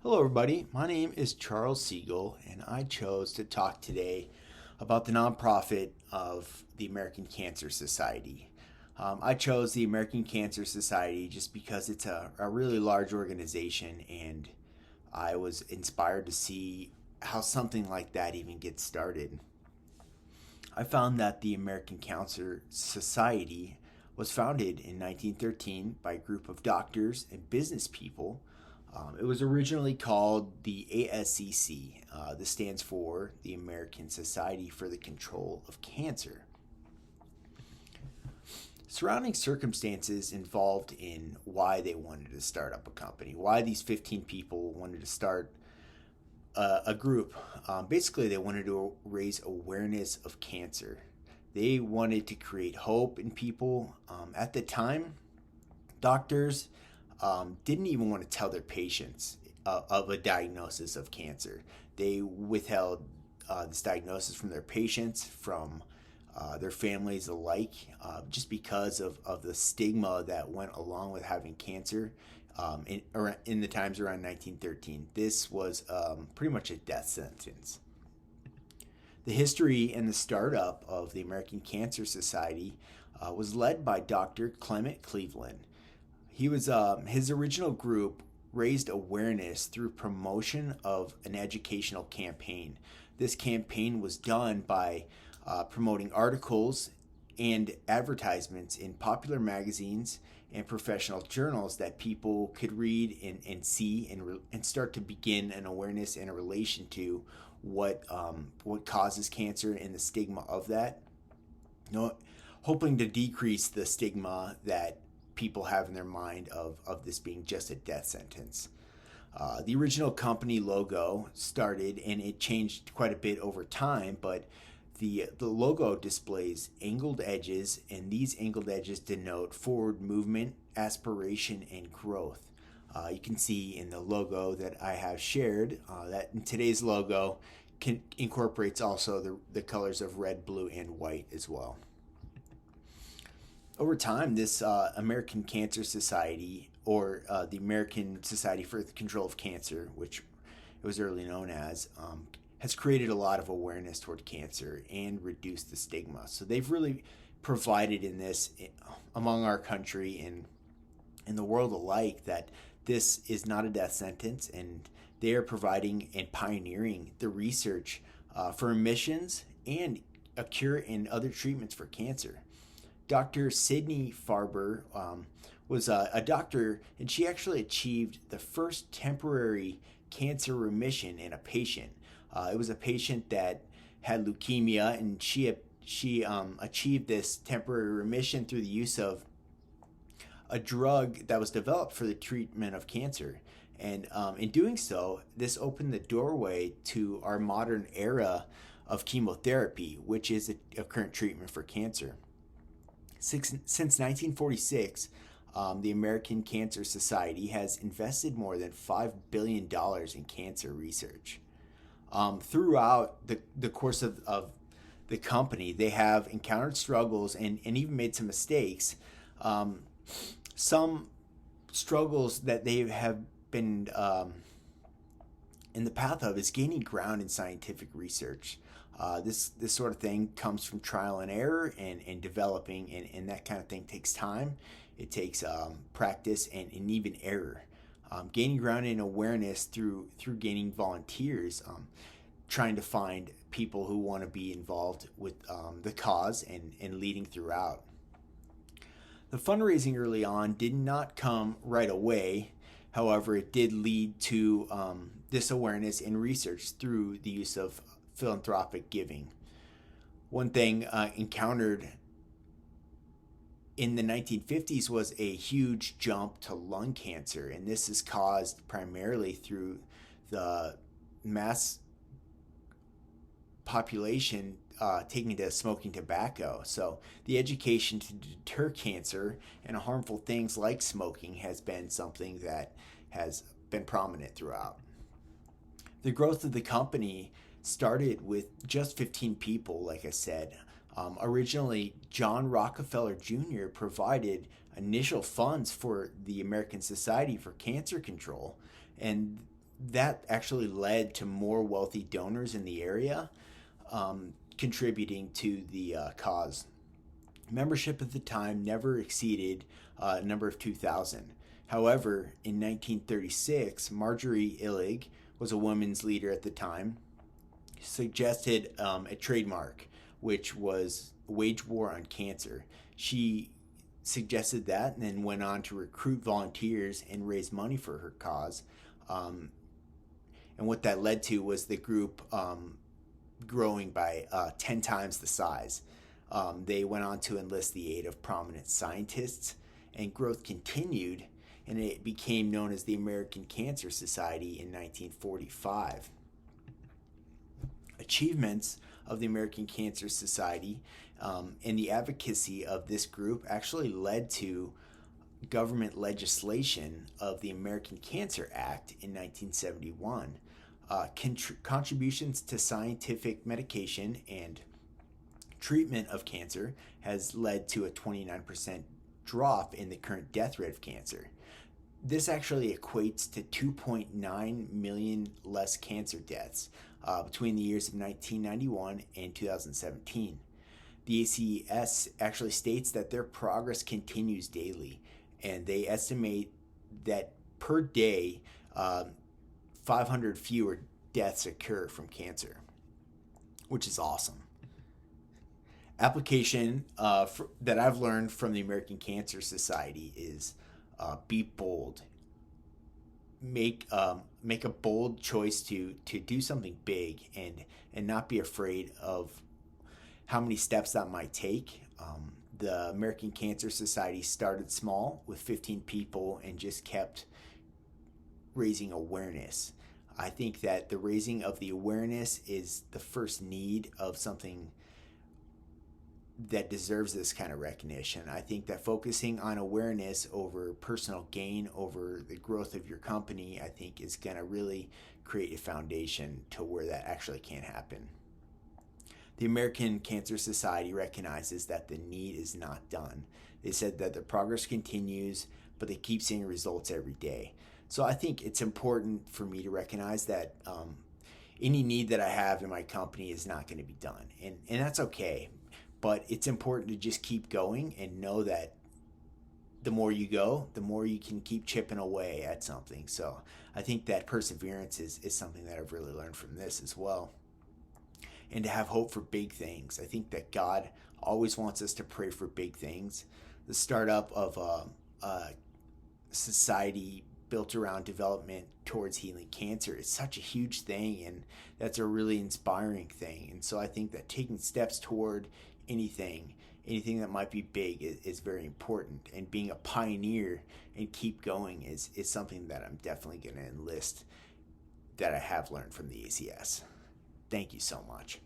Hello, everybody. My name is Charles Segal, and I chose to talk today about the nonprofit of the American Cancer Society. I chose the American Cancer Society just because it's a really large organization, and I was inspired to see how something like that even gets started. I found that the American Cancer Society was founded in 1913 by a group of doctors and business people. It was originally called the ASCC. This stands for the American Society for the Control of Cancer. Surrounding circumstances involved in why they wanted to start up a company, why these 15 people wanted to start a group. Basically, they wanted to raise awareness of cancer. They wanted to create hope in people. At the time, doctors didn't even want to tell their patients of a diagnosis of cancer. They withheld this diagnosis from their patients, from their families alike, just because of the stigma that went along with having cancer in the times around 1913. This was pretty much a death sentence. The history and the startup of the American Cancer Society was led by Dr. Clement Cleveland. His original group raised awareness through promotion of an educational campaign. This campaign was done by promoting articles and advertisements in popular magazines and professional journals that people could read and see and start to begin an awareness and a relation to what causes cancer and the stigma of that. Hoping to decrease the stigma that people have in their mind of this being just a death sentence. The original company logo started, and it changed quite a bit over time, but the logo displays angled edges, and these angled edges denote forward movement, aspiration, and growth. You can see in the logo that I have shared that in today's logo incorporates also the colors of red, blue, and white as well. Over time, this American Cancer Society, or the American Society for the Control of Cancer, which it was early known as, has created a lot of awareness toward cancer and reduced the stigma. So they've really provided in this among our country and in the world alike that this is not a death sentence, and they are providing and pioneering the research for remissions and a cure and other treatments for cancer. Dr. Sydney Farber was a doctor, and she actually achieved the first temporary cancer remission in a patient. It was a patient that had leukemia, and she achieved this temporary remission through the use of a drug that was developed for the treatment of cancer. And in doing so, this opened the doorway to our modern era of chemotherapy, which is a current treatment for cancer. Since 1946, the American Cancer Society has invested more than $5 billion in cancer research. Throughout the course of the company, they have encountered struggles and even made some mistakes. Some struggles that they have been in the path of is gaining ground in scientific research. This sort of thing comes from trial and error and developing, and that kind of thing takes time. It takes practice and even error. Gaining ground in awareness through gaining volunteers, trying to find people who want to be involved with the cause and leading throughout. The fundraising early on did not come right away. However, it did lead to this awareness and research through the use of philanthropic giving. One thing encountered in the 1950s was a huge jump to lung cancer, and this is caused primarily through the mass population taking to smoking tobacco. So the education to deter cancer and harmful things like smoking has been something that has been prominent throughout. The growth of the company started with just 15 people, like I said. Originally, John Rockefeller Jr. provided initial funds for the American Society for Cancer Control, and that actually led to more wealthy donors in the area, contributing to the cause. Membership at the time never exceeded a number of 2,000. However, in 1936, Marjorie Illig was a women's leader at the time, suggested a trademark, which was Wage War on Cancer. She suggested that and then went on to recruit volunteers and raise money for her cause. And what that led to was the group growing by 10 times the size. They went on to enlist the aid of prominent scientists, and growth continued, and it became known as the American Cancer Society in 1945. Achievements of the American Cancer Society and the advocacy of this group actually led to government legislation of the American Cancer Act in 1971. Contributions to scientific medication and treatment of cancer has led to a 29% drop in the current death rate of cancer. This actually equates to 2.9 million less cancer deaths between the years of 1991 and 2017. The ACS actually states that their progress continues daily, and they estimate that per day 500 fewer deaths occur from cancer, which is awesome. Application that I've learned from the American Cancer Society is be bold. Make a bold choice to do something big and not be afraid of how many steps that might take. The American Cancer Society started small with 15 people and just kept raising awareness. I think that the raising of the awareness is the first need of something that deserves this kind of recognition. I think that focusing on awareness over personal gain, over the growth of your company, I think is going to really create a foundation to where that actually can happen. The American Cancer Society recognizes that the need is not done. They said that the progress continues, but they keep seeing results every day. So I think it's important for me to recognize that any need that I have in my company is not going to be done. And that's okay. But it's important to just keep going and know that the more you go, the more you can keep chipping away at something. So I think that perseverance is something that I've really learned from this as well. And to have hope for big things. I think that God always wants us to pray for big things. The startup of a society built around development towards healing cancer is such a huge thing, and that's a really inspiring thing. And so I think that taking steps toward anything that might be big is very important, and being a pioneer and keep going is something that I'm definitely going to enlist, that I have learned from the ACS. Thank you so much.